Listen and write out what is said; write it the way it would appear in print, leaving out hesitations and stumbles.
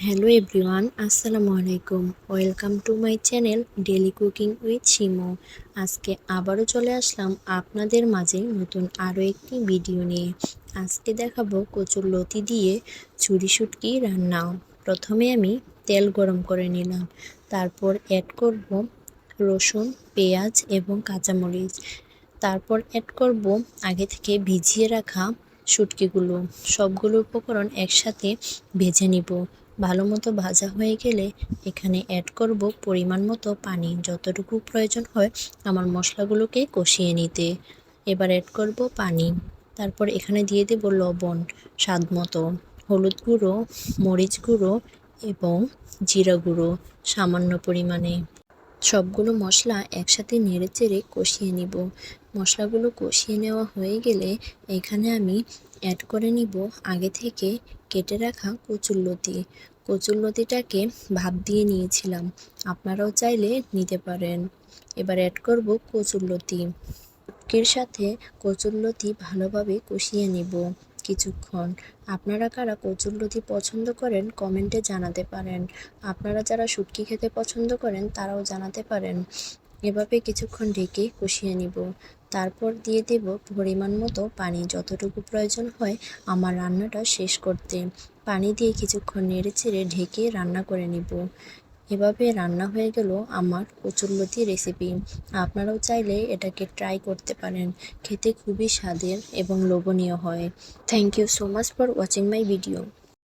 Hello everyone, আসসালামু আলাইকুম। Welcome to my channel daily cooking with Shimu. আজকে আবারও চলে আসলাম আপনাদের মাঝে নতুন আরও একটি ভিডিও নিয়ে। আজকে দেখাবো কচুরলতি দিয়ে ঝুরি শুটকি রান্না। প্রথমে আমি তেল গরম করে নিলাম, তারপর অ্যাড করব রসুন, পেঁয়াজ এবং কাঁচামরিচ। তারপর অ্যাড করব আগে থেকে ভিজিয়ে রাখা শুটকিগুলো। সবগুলো উপকরণ একসাথে ভেজে নিব। ভালো মতো ভাজা হয়ে গেলে এখানে অ্যাড করব পরিমাণ মতো পানি, যতটুকু প্রয়োজন হয় আমার মশলাগুলোকে কষিয়ে নিতে। এবার অ্যাড করব পানি, তারপর এখানে দিয়ে দেব লবণ স্বাদ মতো, হলুদ গুঁড়ো, মরিচ গুঁড়ো এবং জিরা গুঁড়ো সামান্য পরিমাণে। সবগুলো মশলা একসাথে নেড়েচেড়ে কষিয়ে নিব। মশলাগুলো কষিয়ে নেওয়া হয়ে গেলে এখানে আমি অ্যাড করে নিব আগে থেকে কেটে রাখা কচুরলতি। কচুরলতিটাকে ভাপ দিয়ে নিয়েছিলাম, আপনারাও চাইলে নিতে পারেন। এবার অ্যাড করব কচুরলতি। শুটকির সাথে কচুরলতি ভালোভাবে কষিয়ে নিব কিছুক্ষণ। আপনারা কারা কচুরলতি পছন্দ করেন কমেন্টে জানাতে পারেন। আপনারা যারা শুটকি খেতে পছন্দ করেন তারাও জানাতে পারেন। এভাবে কিছুক্ষণ ঢেকে কষিয়ে নিব। তারপর দিয়ে দেব পরিমাণ মতো পানি, যতটুকু প্রয়োজন হয় আমার রান্নাটা শেষ করতে। পানি দিয়ে কিছুক্ষণ নেড়েচেড়ে ঢেকে রান্না করে নিব। এভাবে রান্না হয়ে গেল আমার কচুরলতি রেসিপি। আপনারাও চাইলে এটাকে ট্রাই করতে পারেন, খেতে খুবই স্বাদের এবং লোভনীয় হয়। Thank you so much for watching my video.